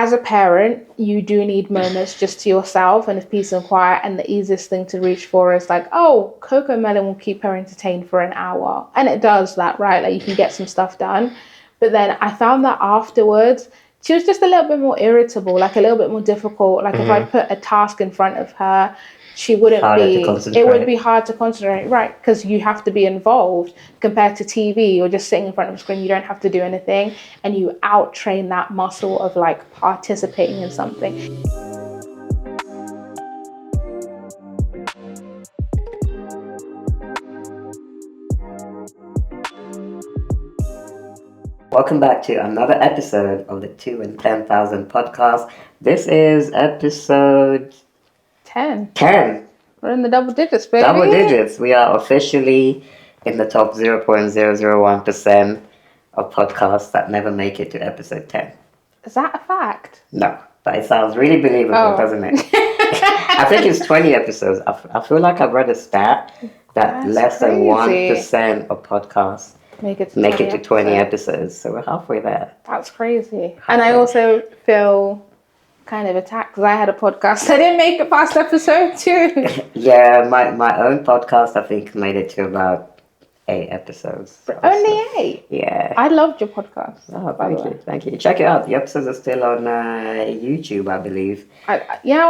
as a parent, you do need moments just to yourself and it's peace and quiet. And the easiest thing to reach for is like, oh, Coco Melon will keep her entertained for an hour. And it does that, right? Like you can get some stuff done. But then I found that afterwards, she was just a little bit more irritable, like a little bit more difficult. Like if I put a task in front of her, it would be hard to concentrate, right? Because you have to be involved compared to TV or just sitting in front of a screen. You don't have to do anything and you out train that muscle of like participating in something. Welcome back to another episode of the 2 and 10,000 podcast. This is episode 10. We're in the double digits, baby. Double digits. We are officially in the top 0.001% of podcasts that never make it to episode 10. Is that a fact? No, but it sounds really believable, doesn't it? I think it's 20 episodes. I feel like I've read a stat that less than 1% of podcasts make it to 20 episodes. So we're halfway there. That's crazy. And I also feel kind of attacked because I had a podcast. I didn't make it past episode 2. Yeah, my own podcast, I think, made it to about 8 episodes. Only 8? Yeah. I loved your podcast. Oh, thank you. Check it out. The episodes are still on YouTube, I believe. On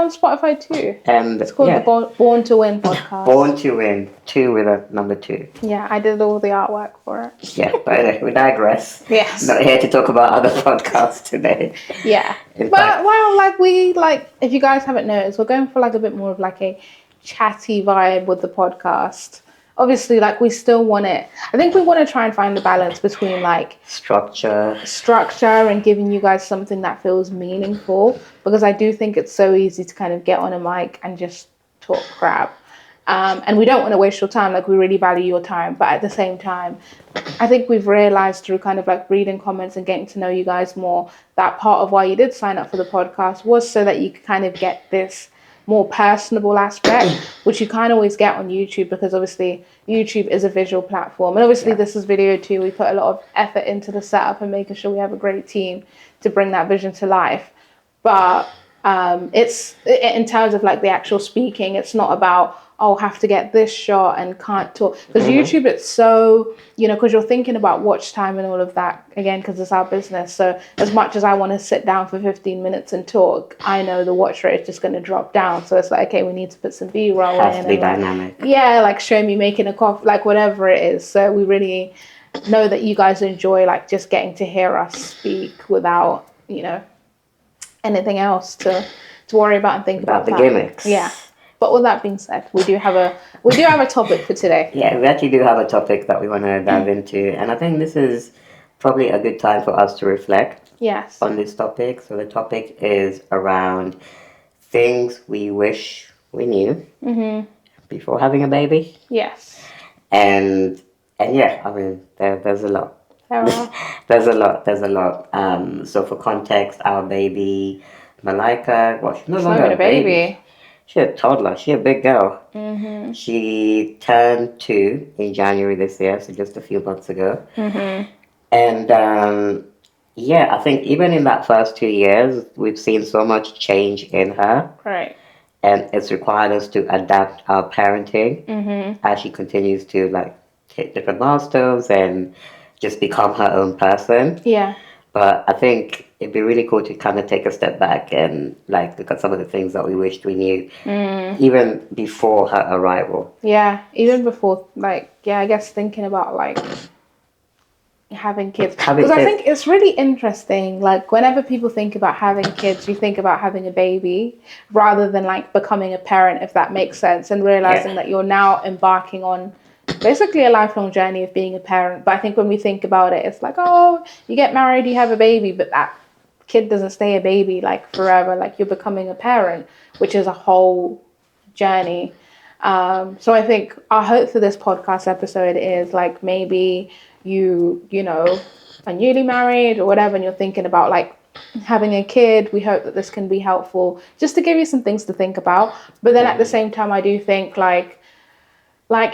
Spotify too. And it's called the Born to Win podcast. Born to Win, 2 with a number 2. Yeah, I did all the artwork for it. Yeah, but we digress. Yes. Not here to talk about other podcasts today. Yeah. If you guys haven't noticed, we're going for like a bit more of like a chatty vibe with the podcast. Obviously, like we still want it. I think we want to try and find the balance between like structure and giving you guys something that feels meaningful, because I do think it's so easy to kind of get on a mic and just talk crap. And we don't want to waste your time. Like we really value your time. But at the same time, I think we've realized through kind of like reading comments and getting to know you guys more, that part of why you did sign up for the podcast was so that you could kind of get this more personable aspect, which you can't always get on YouTube, because obviously YouTube is a visual platform, and obviously this is video too. We put a lot of effort into the setup and making sure we have a great team to bring that vision to life. But it's in terms of like the actual speaking, it's not about have to get this shot and can't talk, because YouTube, it's so, because you're thinking about watch time and all of that, again, because it's our business. So as much as I want to sit down for 15 minutes and talk, I know the watch rate is just going to drop down. So it's like, okay, we need to put some B-roll in. Has to be dynamic. Like show me making a coffee, like whatever it is. So we really know that you guys enjoy like just getting to hear us speak without, anything else to worry about and think about the gimmicks. Yeah. But with that being said, we do have a topic for today. Yeah, we actually do have a topic that we want to dive into, and I think this is probably a good time for us to reflect on this topic. So the topic is around things we wish we knew before having a baby. Yes. And yeah, I mean, there's a lot. There's a lot. So for context, our baby Malika, she's no longer a baby. She's a toddler. She's a big girl. Mm-hmm. She turned 2 in January this year, so just a few months ago. Mm-hmm. And I think even in that first 2 years, we've seen so much change in her. Right. And it's required us to adapt our parenting as she continues to like hit different milestones and just become her own person. Yeah. But I think it'd be really cool to kind of take a step back and like look at some of the things that we wished we knew even before her arrival. Yeah, even before, I guess thinking about like having kids. Because I think it's really interesting, like whenever people think about having kids, you think about having a baby rather than like becoming a parent, if that makes sense, and realizing that you're now embarking on basically a lifelong journey of being a parent. But I think when we think about it, it's like, you get married, you have a baby, but that kid doesn't stay a baby like forever. Like you're becoming a parent, which is a whole journey. So I think our hope for this podcast episode is like maybe you are newly married or whatever, and you're thinking about like having a kid. We hope that this can be helpful just to give you some things to think about. But then at the same time, I do think like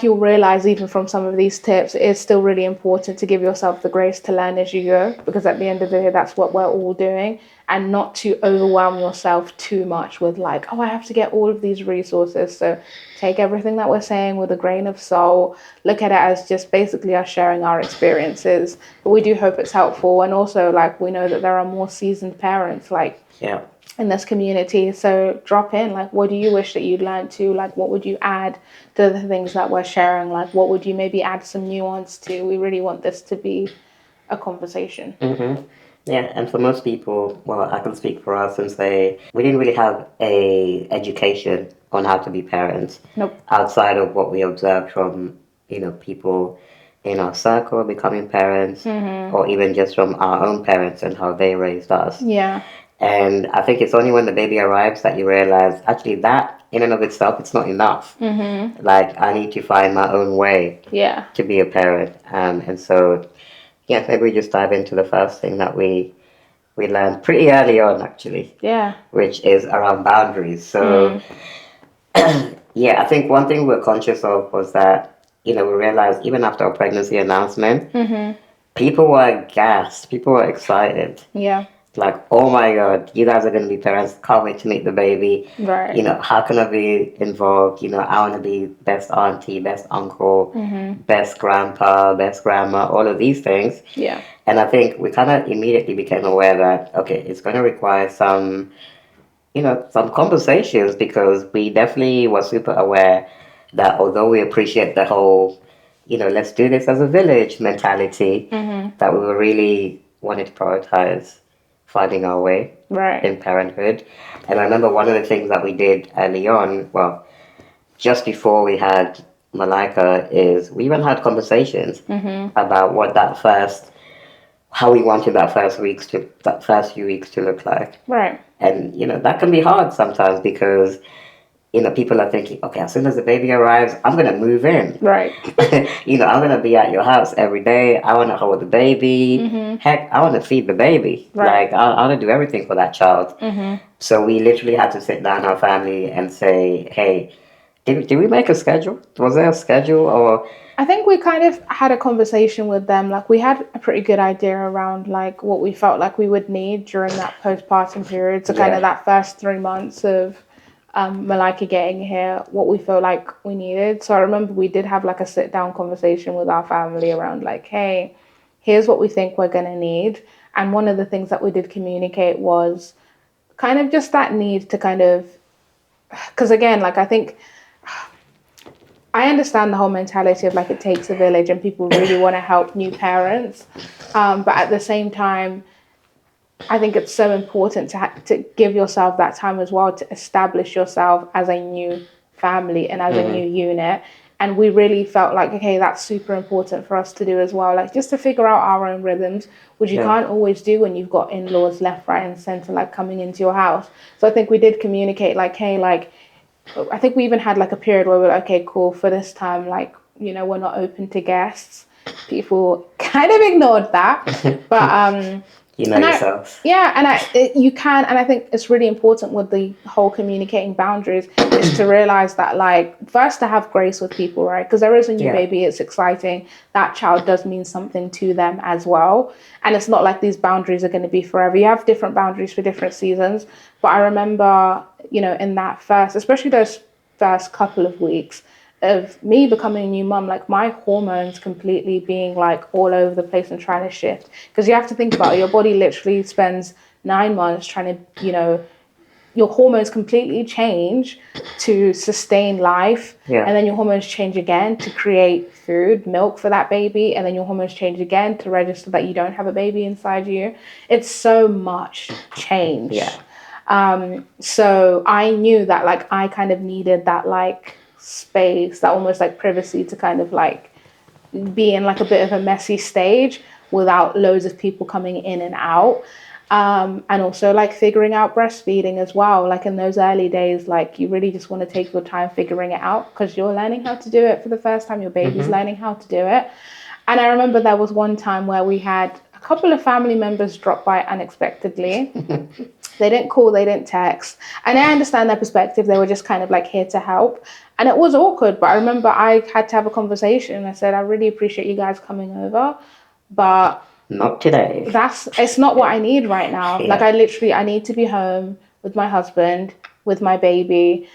you'll realize even from some of these tips, it is still really important to give yourself the grace to learn as you go, because at the end of the day, that's what we're all doing. and not to overwhelm yourself too much with like, oh, I have to get all of these resources. So take everything that we're saying with a grain of salt. Look at it as just basically us sharing our experiences. But we do hope it's helpful. And also, like, we know that there are more seasoned parents, like, in this community. So drop in, like, what do you wish that you'd learned to? Like, what would you add to the things that we're sharing? Like, what would you maybe add some nuance to? We really want this to be a conversation. Yeah, and for most people, well, I can speak for us and say we didn't really have a education on how to be parents. Nope. Outside of what we observed from, people in our circle becoming parents, or even just from our own parents and how they raised us. Yeah. And I think it's only when the baby arrives that you realize, actually, that in and of itself, it's not enough. Like, I need to find my own way to be a parent. And so, maybe we just dive into the first thing that we learned pretty early on, actually. Yeah. Which is around boundaries. So, I think one thing we're conscious of was that, we realized even after our pregnancy announcement, people were gassed. People were excited. Yeah. Like, oh my God, you guys are going to be parents. Can't wait to meet the baby. Right. How can I be involved? I want to be best auntie, best uncle, best grandpa, best grandma, all of these things. Yeah. And I think we kind of immediately became aware that, okay, it's going to require some conversations, because we definitely were super aware that although we appreciate the whole, let's do this as a village mentality, that we were really wanted to prioritize finding our way in parenthood. And I remember one of the things that we did early on, well, just before we had Malika, is we even had conversations about what how we wanted that first few weeks to look like. Right. And that can be hard sometimes, because people are thinking, okay, as soon as the baby arrives, I'm going to move in. Right. I'm going to be at your house every day. I want to hold the baby. Heck, I want to feed the baby. Right. Like, I want to do everything for that child. So we literally had to sit down, our family, and say, hey, did we make a schedule? Was there a schedule? Or I think we kind of had a conversation with them. Like, we had a pretty good idea around like what we felt like we would need during that postpartum period. So kind of that first 3 months of Malika getting here, what we feel like we needed. So I remember we did have like a sit down conversation with our family around like, hey, here's what we think we're going to need. And one of the things that we did communicate was kind of just that need to kind of, because again, like, I think I understand the whole mentality of like it takes a village and people really want to help new parents. But at the same time, I think it's so important to give yourself that time as well to establish yourself as a new family and as a new unit. And we really felt like, okay, that's super important for us to do as well. Like, just to figure out our own rhythms, which you can't always do when you've got in-laws left, right, and center, like coming into your house. So I think we did communicate like, hey, like, I think we even had like a period where we were like, okay, cool, for this time, like, we're not open to guests. People kind of ignored that. But yourself. You can, and I think it's really important with the whole communicating boundaries is to realize that, like, first to have grace with people, right? Because there is a new baby, it's exciting. That child does mean something to them as well. And it's not like these boundaries are going to be forever. You have different boundaries for different seasons. But I remember, in that especially those first couple of weeks of me becoming a new mum, like my hormones completely being like all over the place and trying to shift. Because you have to think about it, your body literally spends 9 months trying to, your hormones completely change to sustain life. And then your hormones change again to create food, milk for that baby. And then your hormones change again to register that you don't have a baby inside you. It's so much change. So I knew that like I kind of needed that like space, that almost like privacy to kind of like be in like a bit of a messy stage without loads of people coming in and out. And also like figuring out breastfeeding as well. Like in those early days, like you really just want to take your time figuring it out because you're learning how to do it for the first time. Your baby's learning how to do it. And I remember there was one time where we had a couple of family members drop by unexpectedly. They didn't call, they didn't text. And I understand their perspective. They were just kind of like here to help. And it was awkward, but I remember I had to have a conversation. I said, I really appreciate you guys coming over, but Not today. It's not what I need right now. Yeah. Like I need to be home with my husband, with my baby.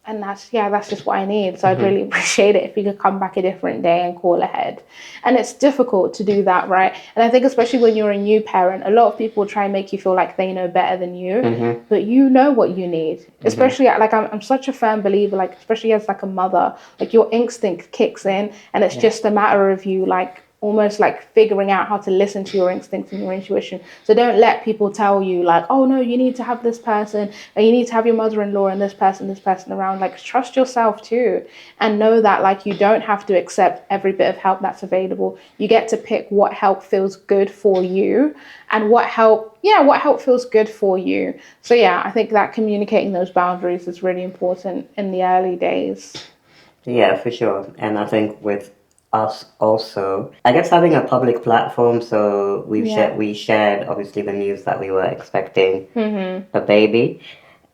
And that's just what I need. So I'd really appreciate it if you could come back a different day and call ahead. And it's difficult to do that, right? And I think especially when you're a new parent, a lot of people try and make you feel like they know better than you, but you know what you need. Especially like I'm such a firm believer, like especially as like a mother, like your instinct kicks in, and it's just a matter of you like almost like figuring out how to listen to your instincts and your intuition. So don't let people tell you like, oh no, you need to have this person, or you need to have your mother-in-law and this person around. Like trust yourself too, and know that like you don't have to accept every bit of help that's available. You get to pick what help feels good for you, and what help feels good for you. So I think that communicating those boundaries is really important in the early days. Yeah, for sure. And I think with us also, I guess having a public platform, so we shared obviously the news that we were expecting a baby.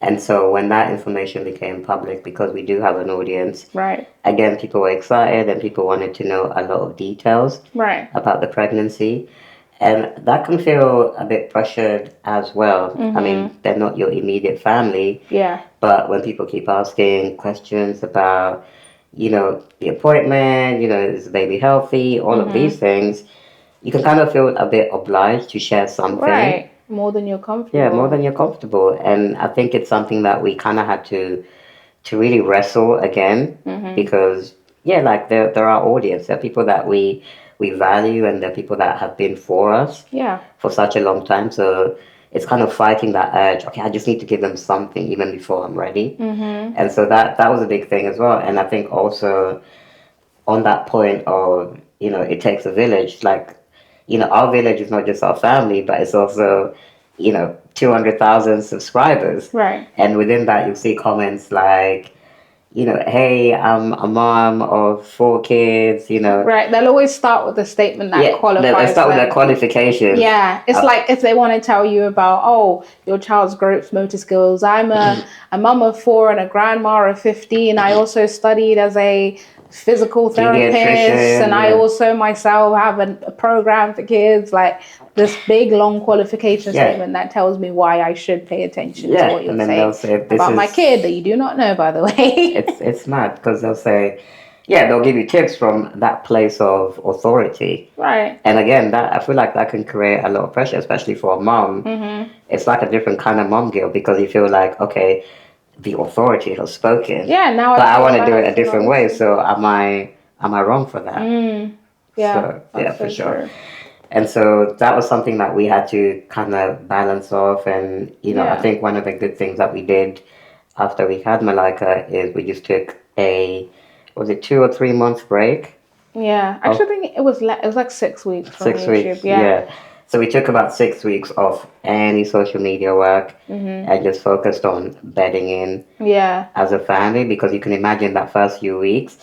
And so when that information became public, because we do have an audience, right? Again, people were excited and people wanted to know a lot of details right about the pregnancy. And that can feel a bit pressured as well. I mean, they're not your immediate family. Yeah. But when people keep asking questions about the appointment, is the baby healthy, all of these things, you can kind of feel a bit obliged to share something. Right. More than you're comfortable. Yeah, more than you're comfortable. And I think it's something that we kind of had to really wrestle again because, like they're our audience. They're people that we value, and they're people that have been for us for such a long time. So it's kind of fighting that urge. Okay, I just need to give them something even before I'm ready. And so that was a big thing as well. And I think also on that point of, it takes a village. Like, our village is not just our family, but it's also, 200,000 subscribers. Right. And within that, you'll see comments like, hey, I'm a mom of 4 kids, Right, they'll always start with a statement that qualifies. They start with their qualifications. Yeah, it's like if they want to tell you about, oh, your child's gross motor skills. I'm a mum of 4 and a grandma of 15. I also studied as a physical therapist, and I also myself have a program for kids. Like this big long qualification statement that tells me why I should pay attention to what you're saying about my kid that you do not know, by the way. It's mad because they'll say, they'll give you tips from that place of authority. Right. And again, that I feel like that can create a lot of pressure, especially for a mom. It's like a different kind of mom guilt because you feel like, okay, the authority has spoken. Yeah, now but I want to do it a different way. So am I wrong for that? Yeah. So, for sure. True. And so that was something that we had to kind of balance off. And I think one of the good things that we did after we had Malika is we just took was it 2 or 3 months break? Yeah, actually, I think it was like 6 weeks from 6 YouTube. weeks, yeah. So we took about 6 weeks off any social media work and just focused on bedding in as a family, because you can imagine that first few weeks,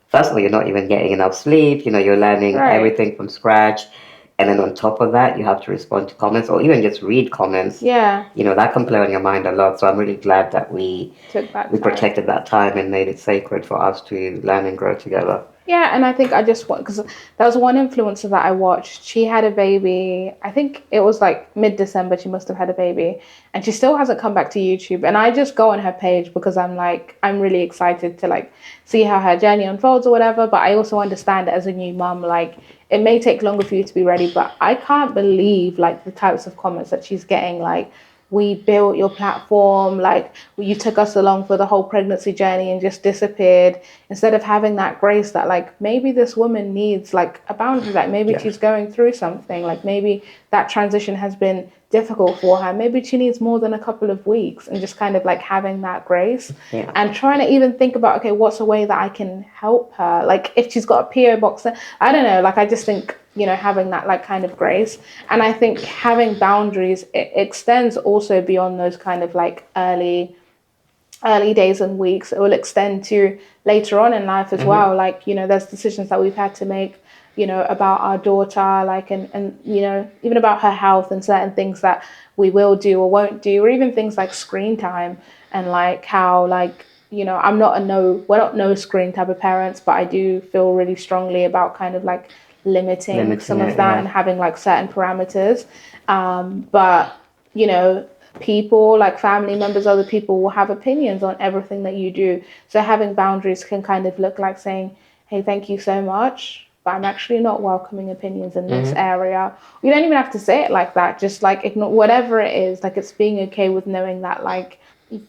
first of all, you're not even getting enough sleep, you're learning everything from scratch. And then on top of that, you have to respond to comments or even just read comments. Yeah. That can play on your mind a lot. So I'm really glad that we protected that time and made it sacred for us to learn and grow together. Yeah, and I think I just want, because there was one influencer that I watched. She had a baby. I think it was like mid-December. She must have had a baby, and she still hasn't come back to YouTube. And I just go on her page because I'm really excited to like see how her journey unfolds or whatever. But I also understand that as a new mom, like it may take longer for you to be ready. But I can't believe like the types of comments that she's getting, like, we built your platform, like you took us along for the whole pregnancy journey and just disappeared, instead of having that grace that like maybe this woman needs like a boundary, like maybe she's going through something, like maybe that transition has been difficult for her, maybe she needs more than a couple of weeks, and just kind of like having that grace and trying to even think about, okay, what's a way that I can help her, like if she's got a P.O Box, I don't know, like I just think having that like kind of grace. And I think having boundaries, it extends also beyond those kind of like early days and weeks. It will extend to later on in life as well. Like, there's decisions that we've had to make, about our daughter, like, and even about her health and certain things that we will do or won't do, or even things like screen time, and like how, like, we're not no screen type of parents, but I do feel really strongly about kind of like limiting some of that and having like certain parameters. But, you know, people like family members, other people will have opinions on everything that you do. So having boundaries can kind of look like saying, hey, thank you so much, but I'm actually not welcoming opinions in this area. You don't even have to say it like that. Just like ignore whatever it is. Like it's being okay with knowing that like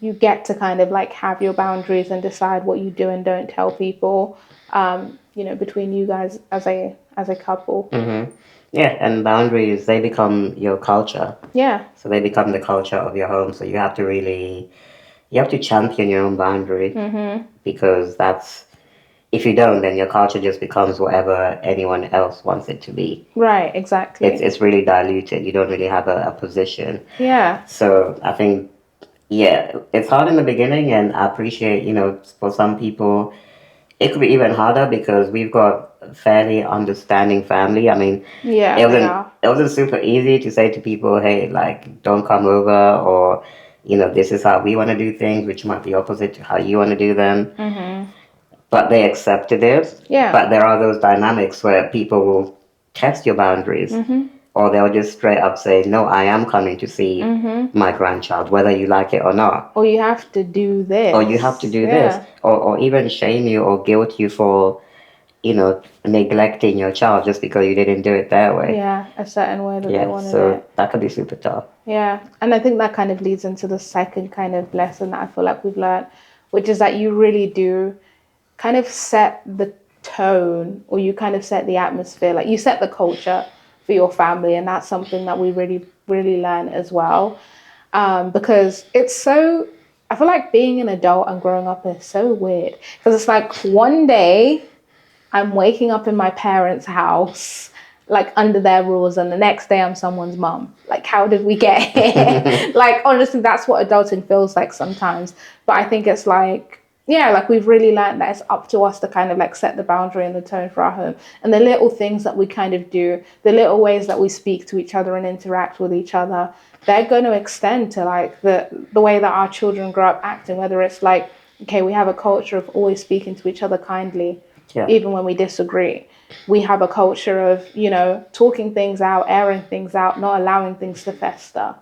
you get to kind of like have your boundaries and decide what you do and don't tell people, you know, between you guys as a couple. Yeah, and boundaries, they become your culture. Yeah. So they become the culture of your home. So you have to champion your own boundary, because if you don't, then your culture just becomes whatever anyone else wants it to be. Right, exactly. It's really diluted. You don't really have a position. Yeah. So I think, it's hard in the beginning, and I appreciate, you know, for some people, it could be even harder because we've got a fairly understanding family. I mean, it wasn't super easy to say to people, hey, like, don't come over, or, you know, this is how we want to do things, which might be opposite to how you want to do them. But they accepted it. Yeah. But there are those dynamics where people will test your boundaries, or they'll just straight up say, no, I am coming to see my grandchild, whether you like it or not. Or you have to do this. Or you have to do this. Or even shame you or guilt you for, you know, neglecting your child just because you didn't do it their way. Yeah, a certain way that they wanted so it. that could be super tough. Yeah, and I think that kind of leads into the second kind of lesson that I feel like we've learned, which is that you really do kind of set the tone, or you kind of set the atmosphere, like you set the culture for your family, and that's something that we really, really learn as well. Because it's so, I feel like being an adult and growing up is so weird, because it's like one day I'm waking up in my parents' house, like under their rules, and the next day I'm someone's mum. Like, how did we get here? Like, honestly, that's what adulting feels like sometimes. But I think it's like, yeah, like we've really learned that it's up to us to kind of like set the boundary and the tone for our home. And the little things that we kind of do, the little ways that we speak to each other and interact with each other, they're going to extend to like the way that our children grow up acting, whether it's like, okay, we have a culture of always speaking to each other kindly, even when we disagree. We have a culture of, you know, talking things out, airing things out, not allowing things to fester.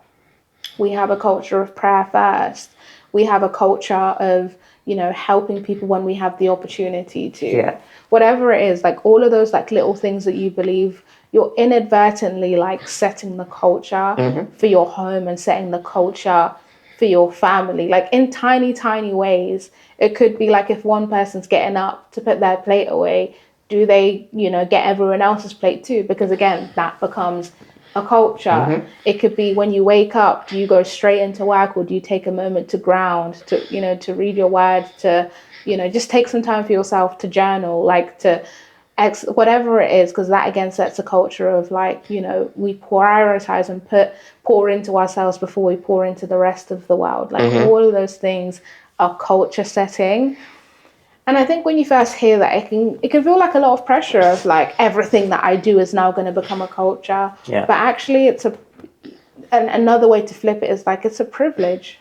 We have a culture of prayer first. We have a culture of, you know, helping people when we have the opportunity to. Whatever it is, like all of those like little things that you believe, you're inadvertently like setting the culture for your home and setting the culture for your family, like in tiny, tiny ways. It could be like if one person's getting up to put their plate away, do they, you know, get everyone else's plate too? Because again, that becomes a culture. It could be when you wake up, do you go straight into work, or do you take a moment to ground, to, you know, to read your word, to, you know, just take some time for yourself, to journal, like to whatever it is, because that again sets a culture of like, you know, we prioritize and pour into ourselves before we pour into the rest of the world. Like all of those things are culture setting. And I think when you first hear that, it can feel like a lot of pressure of like everything that I do is now going to become a culture. But actually it's another way to flip it is like it's a privilege,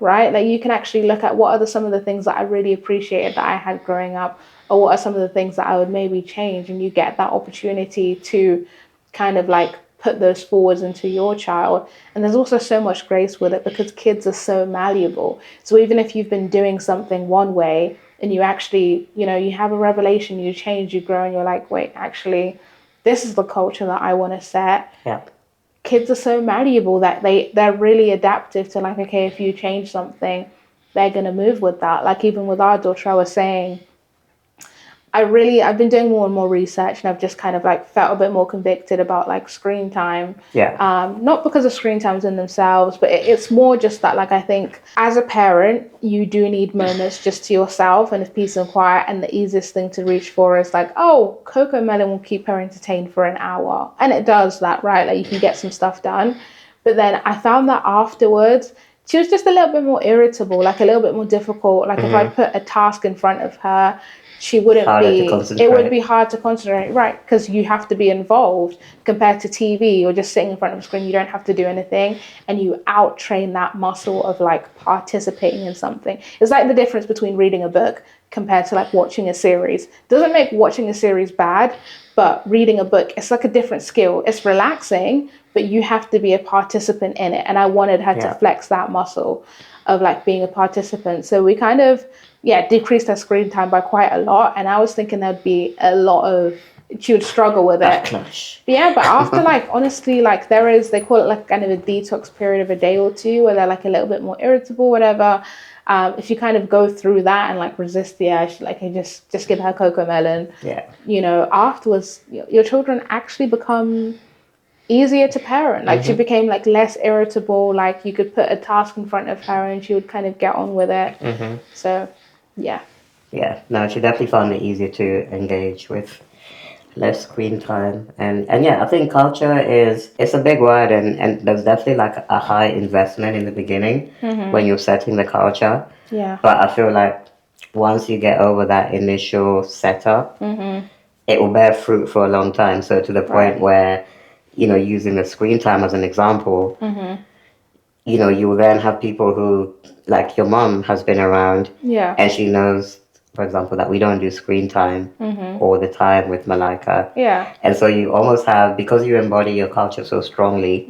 right? Like you can actually look at what are some of the things that I really appreciated that I had growing up, or what are some of the things that I would maybe change, and you get that opportunity to kind of like put those forwards into your child. And there's also so much grace with it because kids are so malleable. So even if you've been doing something one way and you actually, you know, you have a revelation, you change, you grow, and you're like, wait, actually, this is the culture that I want to set. Kids are so malleable that they're really adaptive to like, okay, if you change something, they're going to move with that. Like even with our daughter, I was saying, I've been doing more and more research, and I've just kind of like felt a bit more convicted about like screen time. Not because of screen times in themselves, but it's more just that like I think as a parent, you do need moments just to yourself and of peace and quiet. And the easiest thing to reach for is like, oh, Coco Melon will keep her entertained for an hour. And it does that, right? Like you can get some stuff done. But then I found that afterwards, she was just a little bit more irritable, like a little bit more difficult. Like if I put a task in front of her, she wouldn't harder to be, concentrate. it would be hard to concentrate, right? Because you have to be involved compared to TV or just sitting in front of a screen. You don't have to do anything, and you out train that muscle of like participating in something. It's like the difference between reading a book compared to like watching a series. Doesn't make watching a series bad, but reading a book, it's like a different skill. It's relaxing, but you have to be a participant in it. And I wanted her to flex that muscle of like being a participant. So we kind of, decreased her screen time by quite a lot. And I was thinking there'd be a lot of, she would struggle with it. Backlash. Yeah, but after like, honestly, like they call it like kind of a detox period of a day or two where they're like a little bit more irritable, whatever. If you kind of go through that and like resist the urge, like hey, just give her cocoa melon. Yeah. You know, afterwards, your children actually become easier to parent. Like she became like less irritable. Like you could put a task in front of her and she would kind of get on with it. So, yeah. Yeah. No, she definitely found it easier to engage with. Less screen time. And yeah, I think culture it's a big word, and there's definitely like a high investment in the beginning when you're setting the culture. Yeah. But I feel like once you get over that initial setup, it will bear fruit for a long time. So to the point where, you know, using the screen time as an example, you know, you will then have people who, like your mom has been around and she knows, for example, that we don't do screen time all the time with Malika. Yeah. And so you almost have, because you embody your culture so strongly,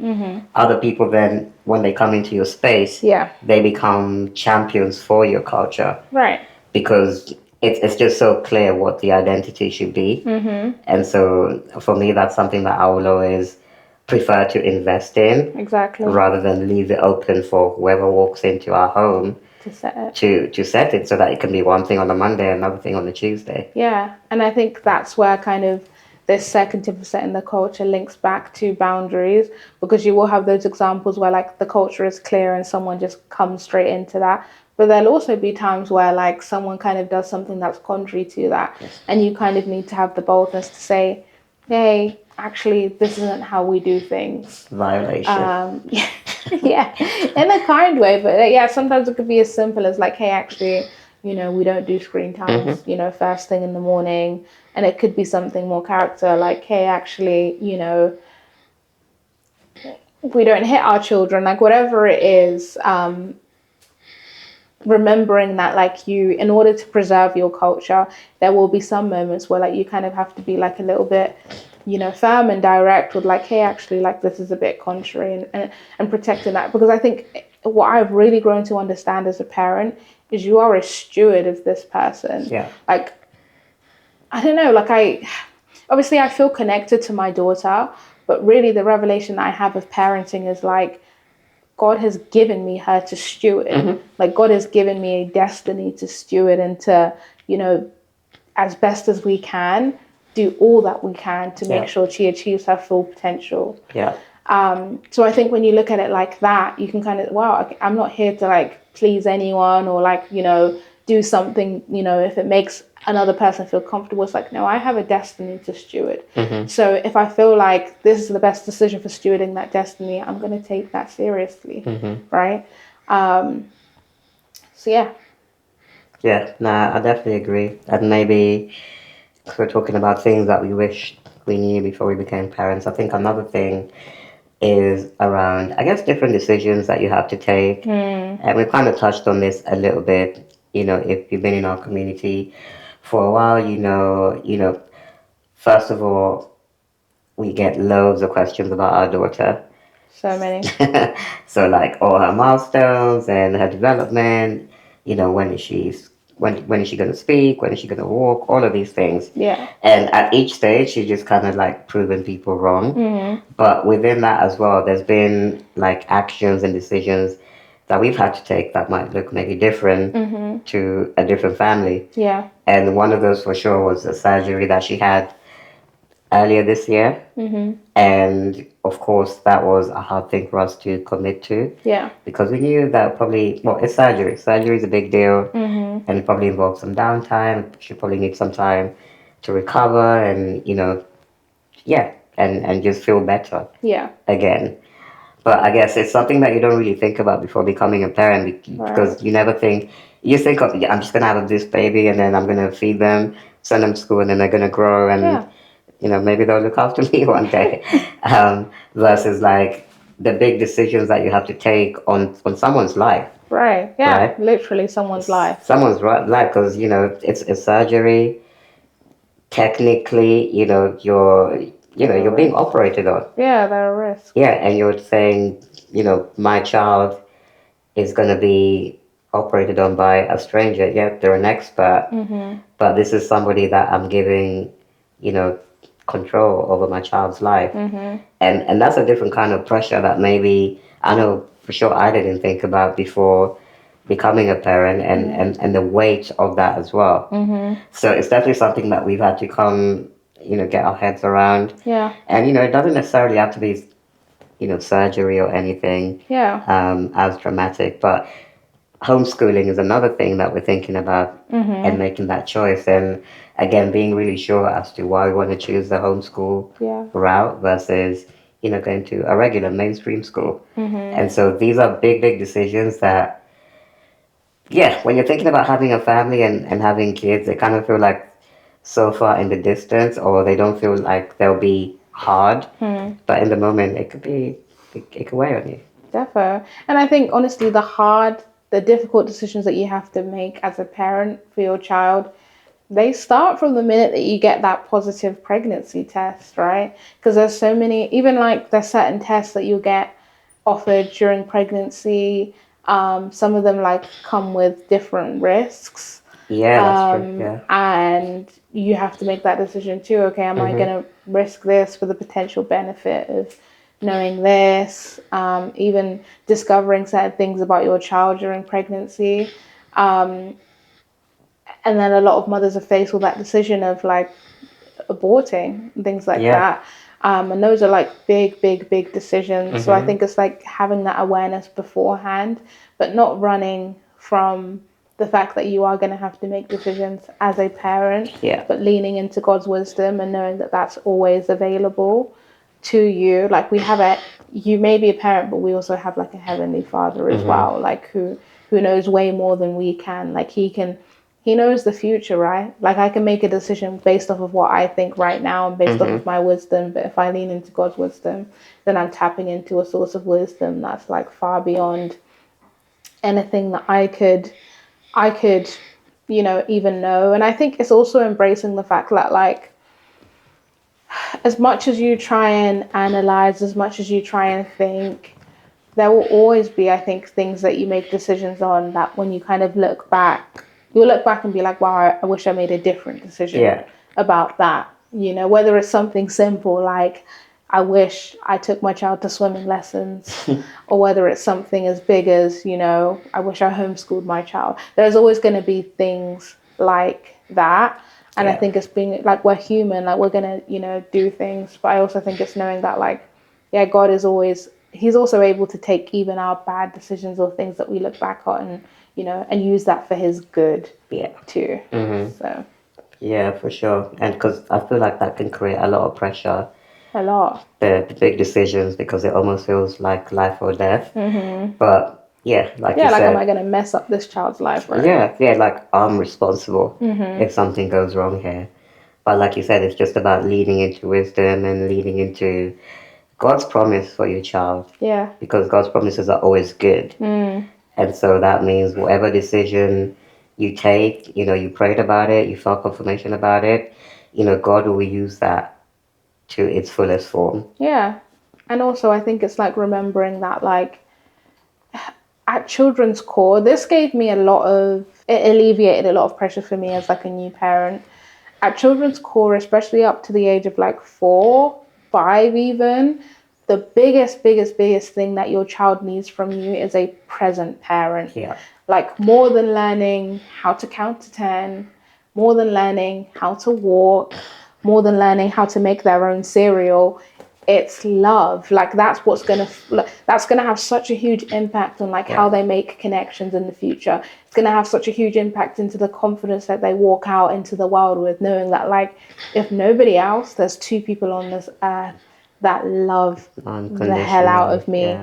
other people then, when they come into your space, they become champions for your culture. Right. Because it's just so clear what the identity should be. And so for me, that's something that I will always prefer to invest in. Exactly. Rather than leave it open for whoever walks into our home to set it. To set it so that it can be one thing on a Monday, another thing on a Tuesday. Yeah, and I think that's where kind of this second tip of setting the culture links back to boundaries, because you will have those examples where like the culture is clear and someone just comes straight into that. But there'll also be times where like someone kind of does something that's contrary to that. Yes. And you kind of need to have the boldness to say, hey, actually, this isn't how we do things. Violation. Yeah, in a kind way, but yeah, sometimes it could be as simple as like, hey, actually, you know, we don't do screen times, you know, first thing in the morning. And it could be something more character, like, hey, actually, you know, we don't hit our children, like whatever it is, remembering that like you, in order to preserve your culture, there will be some moments where like you kind of have to be like a little bit, you know, firm and direct with like, hey, actually, like this is a bit contrary, and protecting that. Because I think what I've really grown to understand as a parent is you are a steward of this person. Yeah. Like, I don't know, like obviously I feel connected to my daughter, but really the revelation that I have of parenting is like, God has given me her to steward. Like God has given me a destiny to steward and to, you know, as best as we can, do all that we can to make sure she achieves her full potential. Yeah. So I think when you look at it like that, you can kind of, wow, I'm not here to like please anyone or like, you know, do something, you know, if it makes another person feel comfortable. It's like, no, I have a destiny to steward. So if I feel like this is the best decision for stewarding that destiny, I'm going to take that seriously. Right. So yeah. Yeah, nah, I definitely agree. And maybe we're talking about things that we wish we knew before we became parents. I think another thing is around, I guess, different decisions that you have to take. And we've kind of touched on this a little bit. You know, if you've been in our community for a while, you know, first of all, we get loads of questions about our daughter. So many. So like all her milestones and her development, you know, when is she going to speak? When is she going to walk? All of these things. Yeah. And at each stage, she's just kind of like proving people wrong. But within that as well, there's been like actions and decisions that we've had to take that might look maybe different to a different family. Yeah. And one of those for sure was a surgery that she had earlier this year. And of course, that was a hard thing for us to commit to. Yeah. Because we knew that probably, well, it's surgery. Surgery is a big deal. And it probably involves some downtime. She probably needs some time to recover and, you know, and just feel better. Yeah. Again. But I guess it's something that you don't really think about before becoming a parent because you never think you think of, yeah, I'm just gonna have this baby and then I'm gonna feed them, send them to school, and then they're gonna grow and maybe they'll look after me one day. Versus like the big decisions that you have to take on someone's life. Right. Yeah. Right? Literally someone's life. Someone's life, because it's surgery. Technically, you're being operated on. Yeah, they're a risk. Yeah, and you're saying, my child is going to be operated on by a stranger. Yeah, they're an expert, but this is somebody that I'm giving, control over my child's life. And that's a different kind of pressure that maybe, I know for sure I didn't think about before becoming a parent, and the weight of that as well. So it's definitely something that we've had to come, get our heads around. Yeah. And, it doesn't necessarily have to be, surgery or anything as dramatic, but homeschooling is another thing that we're thinking about and making that choice. And again, being really sure as to why we want to choose the homeschool route versus, going to a regular mainstream school. And so these are big, big decisions that, when you're thinking about having a family and having kids, they kind of feel like so far in the distance, or they don't feel like they'll be hard. But in the moment, it could weigh on you. Defo. And I think, honestly, the difficult decisions that you have to make as a parent for your child, they start from the minute that you get that positive pregnancy test, right? Because there's so many, even like there's certain tests that you get offered during pregnancy. Some of them like come with different risks. Yeah, that's true. Yeah. And you have to make that decision too. Okay, am I going to risk this for the potential benefit of knowing this? Even discovering certain things about your child during pregnancy. And then a lot of mothers are faced with that decision of like aborting and things like that. And those are like big, big, big decisions. So I think it's like having that awareness beforehand, but not running from the fact that you are going to have to make decisions as a parent, but leaning into God's wisdom and knowing that that's always available to you. Like you may be a parent, but we also have like a heavenly Father as well, like who knows way more than we can. Like he knows the future, right? Like I can make a decision based off of what I think right now and based off of my wisdom. But if I lean into God's wisdom, then I'm tapping into a source of wisdom that's like far beyond anything that I could, even know. And I think it's also embracing the fact that like, as much as you try and analyze, as much as you try and think, there will always be, I think, things that you make decisions on that when you kind of look back, you'll look back and be like, wow, I wish I made a different decision about that. Whether it's something simple like, I wish I took my child to swimming lessons, or whether it's something as big as, I wish I homeschooled my child. There's always going to be things like that. And I think it's being like, we're human, like we're going to, do things. But I also think it's knowing that like, God is always, he's also able to take even our bad decisions or things that we look back on, and use that for his good too. So. Yeah, for sure. And because I feel like that can create a lot of pressure. A lot. The big decisions, because it almost feels like life or death. But like you said, am I going to mess up this child's life, right? Yeah, like I'm responsible if something goes wrong here. But like you said, it's just about leading into wisdom and leading into God's promise for your child. Yeah. Because God's promises are always good. And so that means whatever decision you take, you prayed about it, you felt confirmation about it, God will use that to its fullest form. Yeah. And also I think it's like remembering that like at children's core, this gave me it alleviated a lot of pressure for me as like a new parent. At children's core, especially up to the age of like 4, 5 even, the biggest thing that your child needs from you is a present parent. Yeah. Like more than learning how to count to 10, more than learning how to walk, more than learning how to make their own cereal, it's love. Like that's gonna have such a huge impact on like how they make connections in the future. It's gonna have such a huge impact into the confidence that they walk out into the world with, knowing that like if nobody else, there's 2 people on this earth that love the hell out of me.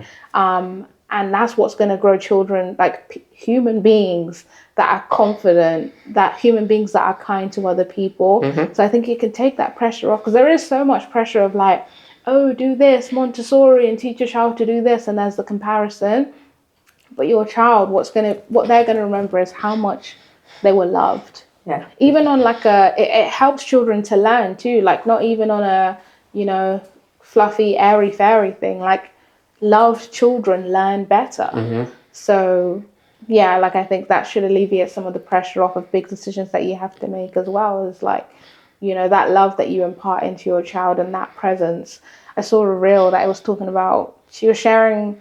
And that's what's going to grow children, like human beings that are confident, that human beings that are kind to other people. So I think you can take that pressure off, because there is so much pressure of like, oh, do this, Montessori, and teach your child to do this, and there's the comparison. But your child, what they're gonna remember is how much they were loved. Yeah. Even on like it helps children to learn too. Like not even on a, fluffy, airy fairy thing. Like loved children learn better. So yeah, like I think that should alleviate some of the pressure off of big decisions that you have to make as well. Is like, that love that you impart into your child and that presence. I saw a reel that I was talking about. She was sharing,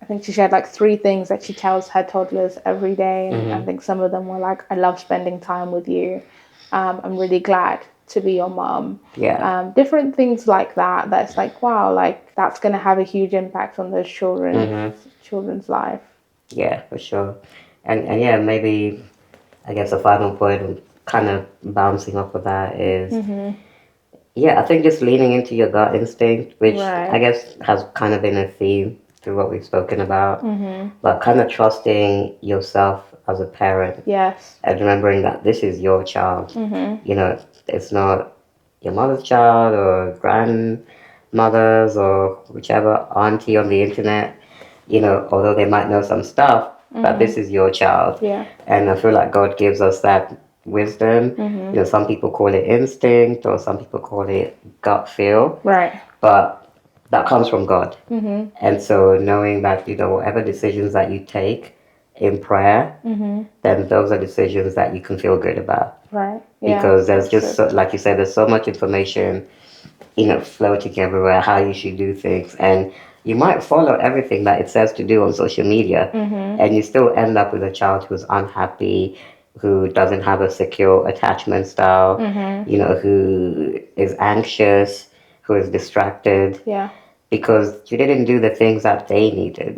I think she shared like 3 things that she tells her toddlers every day. And I think some of them were like, I love spending time with you. I'm really glad to be your mom. Yeah. Different things like that. That's like, wow, like that's going to have a huge impact on those children's life. Yeah, for sure. And yeah, maybe I guess a final point kind of bouncing off of that is, yeah, I think just leaning into your gut instinct, which I guess has kind of been a theme through what we've spoken about, but kind of trusting yourself as a parent. Yes. And remembering that this is your child. It's not your mother's child or grandmother's or whichever auntie on the internet, although they might know some stuff, but this is your child. Yeah. And I feel like God gives us that wisdom. Some people call it instinct or some people call it gut feel. Right. But that comes from God. And so knowing that, whatever decisions that you take in prayer, then those are decisions that you can feel good about. Right. Yeah, because there's just, like you said, there's so much information, floating everywhere, how you should do things. And you might follow everything that it says to do on social media, and you still end up with a child who's unhappy, who doesn't have a secure attachment style, who is anxious, who is distracted. Yeah. Because you didn't do the things that they needed,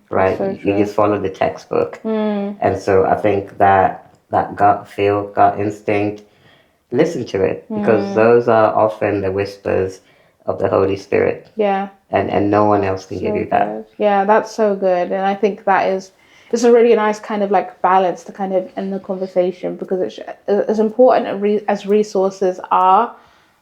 right? So you just followed the textbook. And so I think that gut feel, gut instinct, listen to it, because those are often the whispers of the Holy Spirit. Yeah. And no one else can give you that. Yeah, that's so good. And I think it's a really nice kind of like balance to kind of end the conversation, because it's as important as resources are.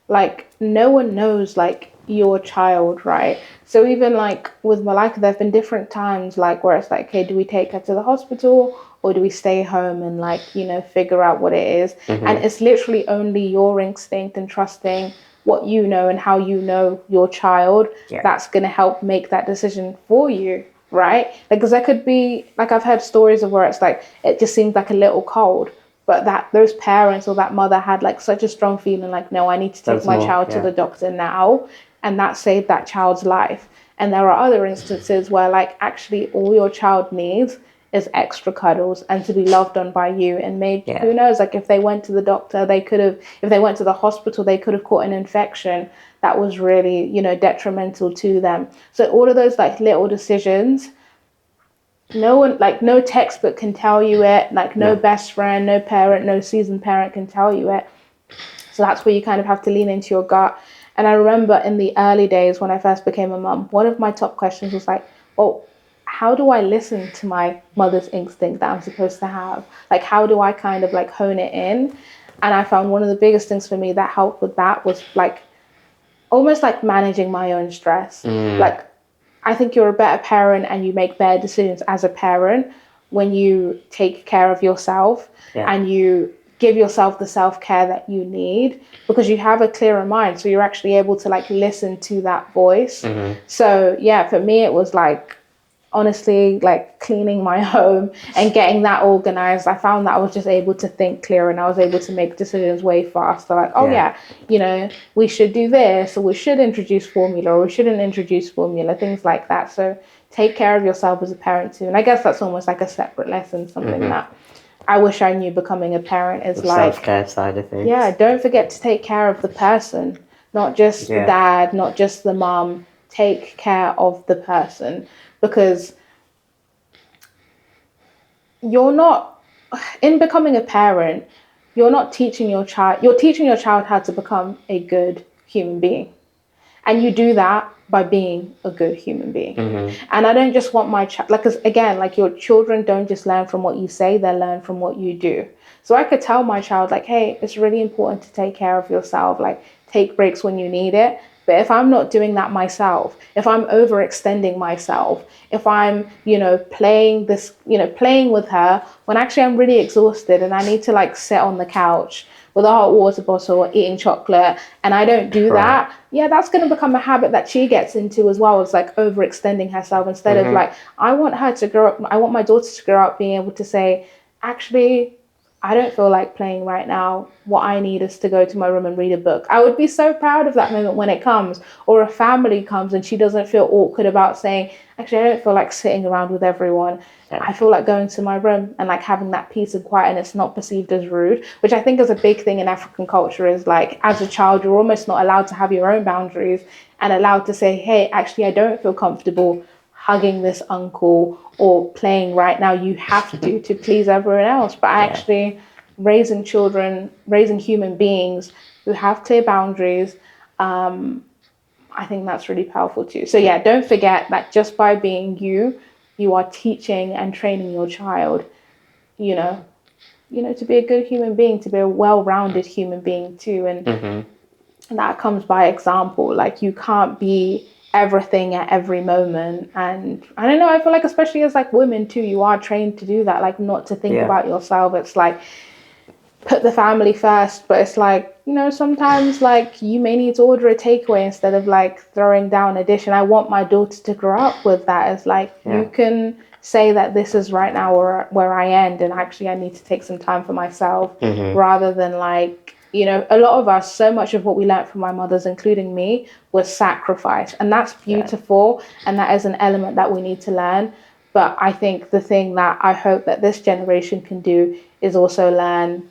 Like no one knows like your child, right? So even like with Malika, there have been different times like where it's like, okay, do we take her to the hospital or do we stay home and like, figure out what it is? And it's literally only your instinct and trusting what you know and how you know your child that's going to help make that decision for you, right? Because there could be, like I've heard stories of where it's like, it just seems like a little cold, but that those parents or that mother had like such a strong feeling like, no, I need to take my child to the doctor now. And that saved that child's life. And there are other instances where like actually all your child needs is extra cuddles and to be loved on by you. And maybe, who knows, like if they went to the doctor, if they went to the hospital, they could have caught an infection that was really, detrimental to them. So all of those like little decisions, no one, like no textbook can tell you it, like no best friend, no parent, no seasoned parent can tell you it. So that's where you kind of have to lean into your gut. And I remember in the early days when I first became a mum, one of my top questions was like, oh, how do I listen to my mother's instinct that I'm supposed to have? Like, how do I kind of like hone it in? And I found one of the biggest things for me that helped with that was like almost like managing my own stress. Like, I think you're a better parent and you make better decisions as a parent when you take care of yourself and you give yourself the self-care that you need, because you have a clearer mind. So you're actually able to like listen to that voice. So yeah, for me, it was like, honestly, like cleaning my home and getting that organized. I found that I was just able to think clearer and I was able to make decisions way faster. Like, we should do this, or we should introduce formula, or we shouldn't introduce formula, things like that. So take care of yourself as a parent too. And I guess that's almost like a separate lesson, something that I wish I knew becoming a parent is like self-care side of things. Yeah, don't forget to take care of the person, not just the dad, not just the mom. Take care of the person, because you're not, in becoming a parent, you're not teaching your child, you're teaching your child how to become a good human being. And you do that by being a good human being. And I don't just want my child, like, 'cause again, like, your children don't just learn from what you say, they learn from what you do. So I could tell my child, like, hey, it's really important to take care of yourself, like, take breaks when you need it. But if I'm not doing that myself, if I'm overextending myself, if I'm, playing with her when actually I'm really exhausted and I need to, like, sit on the couch with a hot water bottle or eating chocolate, and I don't do that, that's going to become a habit that she gets into as well. It's like overextending herself instead of, like, I want my daughter to grow up being able to say, actually, I don't feel like playing right now. What I need is to go to my room and read a book. I would be so proud of that moment when it comes, or a family comes and she doesn't feel awkward about saying, actually, I don't feel like sitting around with everyone. I feel like going to my room and, like, having that peace and quiet, and it's not perceived as rude, which I think is a big thing in African culture. Is like, as a child, you're almost not allowed to have your own boundaries and allowed to say, hey, actually, I don't feel comfortable hugging this uncle or playing right now. You have to please everyone else. But actually, raising human beings who have clear boundaries, I think that's really powerful too. So don't forget that just by being you are teaching and training your child, to be a good human being, to be a well-rounded human being too. And that comes by example. Like, you can't be everything at every moment. And I don't know, I feel like, especially as, like, women too, you are trained to do that, like, not to think about yourself. It's like, put the family first, but it's like, sometimes, like, you may need to order a takeaway instead of, like, throwing down a dish. And I want my daughter to grow up with that. It's like, you can say that this is right now where I end, and actually I need to take some time for myself, rather than, like, a lot of us, so much of what we learned from our mothers, including me, was sacrifice. And that's beautiful. And that is an element that we need to learn. But I think the thing that I hope that this generation can do is also learn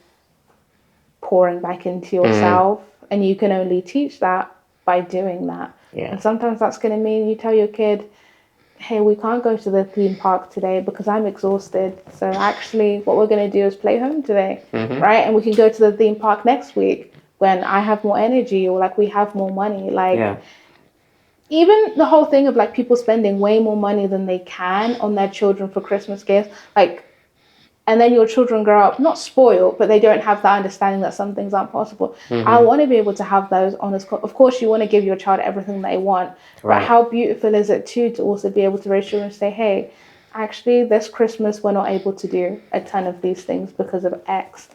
pouring back into yourself. And you can only teach that by doing that. And sometimes that's going to mean you tell your kid, hey, we can't go to the theme park today because I'm exhausted. So actually what we're going to do is play home today, right? And we can go to the theme park next week when I have more energy, or, like, we have more money. Like, even the whole thing of, like, people spending way more money than they can on their children for Christmas gifts, like, and then your children grow up not spoiled, but they don't have that understanding that some things aren't possible. I want to be able to have those honest. Of course, you want to give your child everything they want, but how beautiful is it too to also be able to raise children and say, hey, actually, this Christmas we're not able to do a ton of these things because of X.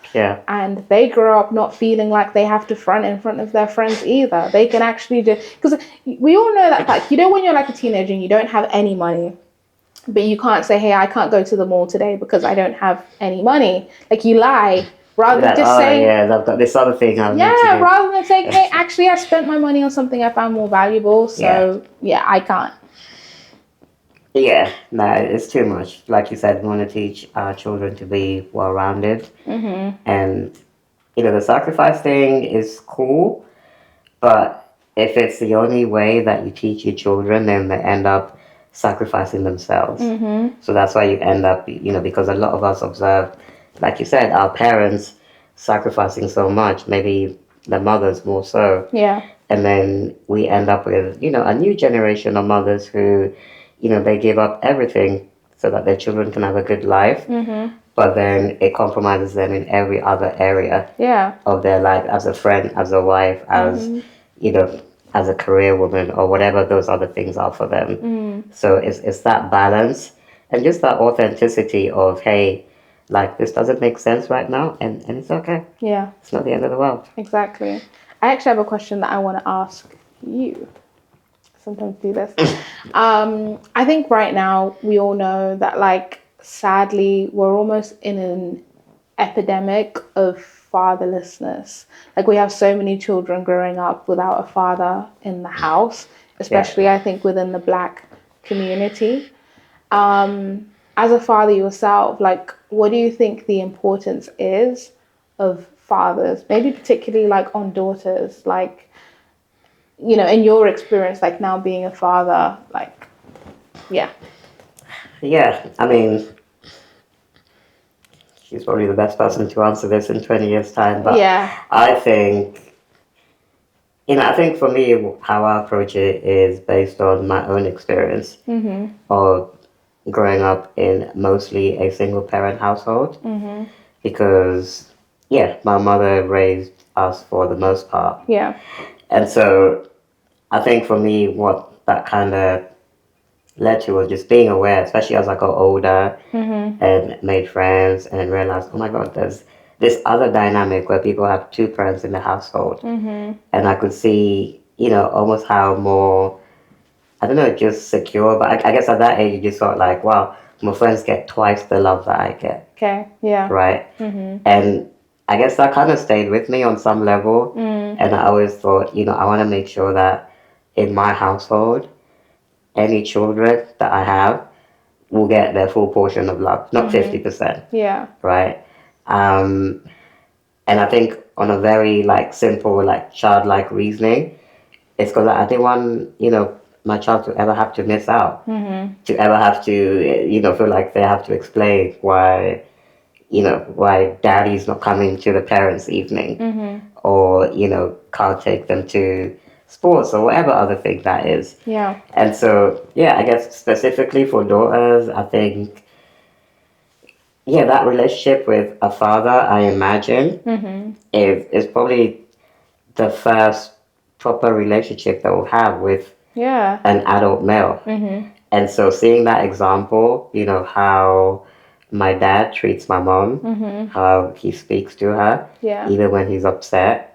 And they grow up not feeling like they have to front in front of their friends either. They can actually do, because we all know that, like, when you're, like, a teenager and you don't have any money, but you can't say, hey, I can't go to the mall today because I don't have any money. Like, you lie rather than just saying, I've got this other thing I need to do. Rather than saying, hey, actually, I spent my money on something I found more valuable. So I can't. Yeah, no, it's too much. Like you said, we want to teach our children to be well-rounded. And, the sacrifice thing is cool, but if it's the only way that you teach your children, then they end up sacrificing themselves. So that's why you end up, because a lot of us observe, like you said, our parents sacrificing so much, maybe the mothers more so. And then we end up with, a new generation of mothers who, they give up everything so that their children can have a good life. But then it compromises them in every other area of their life, as a friend, as a wife, as, as a career woman, or whatever those other things are for them. So it's that balance and just that authenticity of, hey, like, this doesn't make sense right now, and it's okay. It's not the end of the world. Exactly. I actually have a question that I want to ask you. Sometimes do this. I think right now we all know that, like, sadly, we're almost in an epidemic of fatherlessness. Like, we have so many children growing up without a father in the house, especially I think within the Black community. As a father yourself, like, what do you think the importance is of fathers, maybe particularly, like, on daughters, like, in your experience, like, now being a father, like, I mean, she's probably the best person to answer this in 20 years' time, but I think I think for me, how I approach it is based on my own experience of growing up in mostly a single parent household. Because, yeah, my mother raised us for the most part. Yeah. And so I think for me, what that kind of led to was just being aware, especially as I got older and made friends and realized, oh my God, there's this other dynamic where people have two parents in the household. And I could see, almost how more, I don't know, just secure, but I guess at that age, you just thought like, wow, my friends get twice the love that I get. Okay, yeah. Right? And I guess that kind of stayed with me on some level. And I always thought, I want to make sure that in my household, any children that I have will get their full portion of love, not 50%. Yeah. Right? And I think on a very like simple, like childlike reasoning, it's because I didn't want, my child to ever have to miss out, to ever have to, feel like they have to explain why, why daddy's not coming to the parents' evening, or, can't take them to sports or whatever other thing that is. Yeah. And so, yeah, I guess specifically for daughters, I think, yeah, that relationship with a father, I imagine, is probably the first proper relationship that we'll have with an adult male. And so seeing that example, how my dad treats my mom, how he speaks to her, even when he's upset,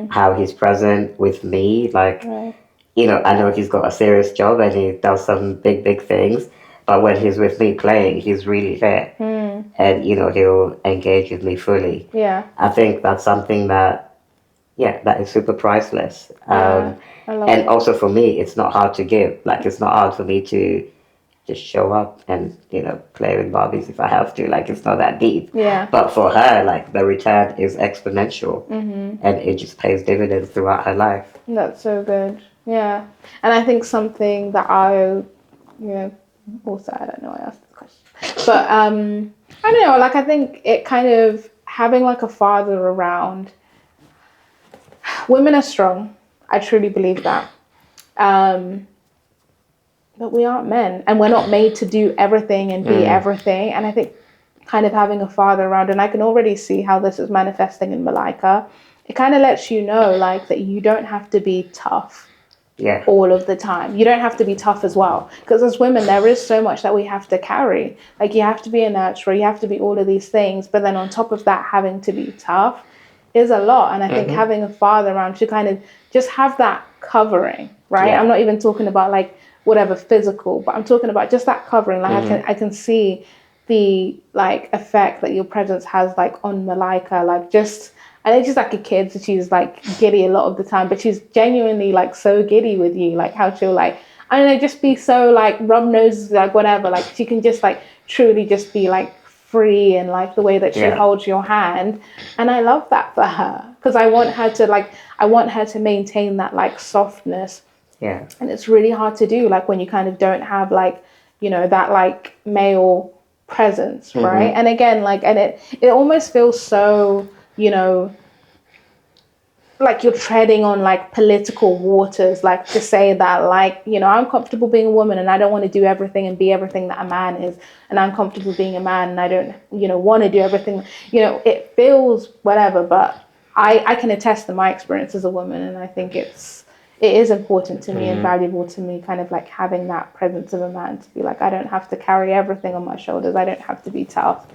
how he's present with me, like, I know he's got a serious job and he does some big, big things, but when he's with me playing, he's really there. And, he'll engage with me fully. Yeah. I think that's something that is super priceless. And also for me, it's not hard to give. Like, it's not hard for me to just show up and, play with Barbies if I have to. Like, it's not that deep. Yeah. But for her, like, the return is exponential. And it just pays dividends throughout her life. That's so good. Yeah. And I think something that also, I don't know, I asked the question. But, I don't know, like, I think it kind of, having, like, a father around, women are strong. I truly believe that. But we aren't men, and we're not made to do everything and be everything. And I think kind of having a father around, and I can already see how this is manifesting in Malika, it kind of lets you know, like, that you don't have to be tough all of the time. You don't have to be tough as well. Because as women, there is so much that we have to carry. Like, you have to be a nurturer, you have to be all of these things. But then on top of that, having to be tough is a lot. And I think having a father around to kind of just have that covering, right? Yeah. I'm not even talking about like whatever physical, but I'm talking about just that covering. Like I can see the like effect that your presence has like on Malika, like just, I think she's like a kid, so she's like giddy a lot of the time, but she's genuinely like so giddy with you, like how she'll like, I don't know, just be so like rub noses, like whatever, like she can just like truly just be like free, and like the way that she holds your hand. And I love that for her, because I want her to maintain that like softness. Yeah. And it's really hard to do, like when you kind of don't have like, that like male presence, right? And again, like, and it almost feels so, like you're treading on like political waters, like to say that like, I'm comfortable being a woman and I don't want to do everything and be everything that a man is, and I'm comfortable being a man and I don't, want to do everything, it feels whatever, but I can attest to my experience as a woman, and I think it is important to me and valuable to me, kind of like having that presence of a man to be like, I don't have to carry everything on my shoulders, I don't have to be tough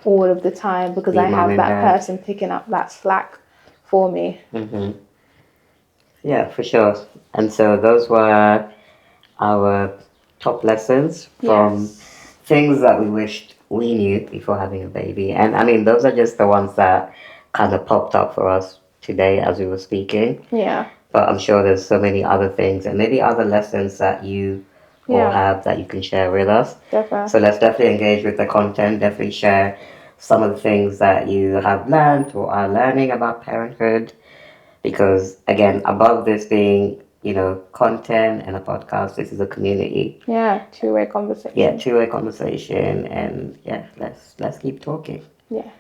all of the time, because I have that person picking up that slack for me. Yeah, for sure. And so those were our top lessons from things that we wished we knew before having a baby. And I mean, those are just the ones that kind of popped up for us today as we were speaking. Yeah. But I'm sure there's so many other things and maybe other lessons that you all have that you can share with us. Definitely. So let's definitely engage with the content, definitely share some of the things that you have learned or are learning about parenthood. Because again, above this being, content and a podcast, this is a community. Yeah, two-way conversation. Yeah, two-way conversation, and let's keep talking. Yes.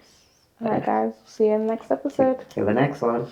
All right, guys. See you in the next episode. Till the next one.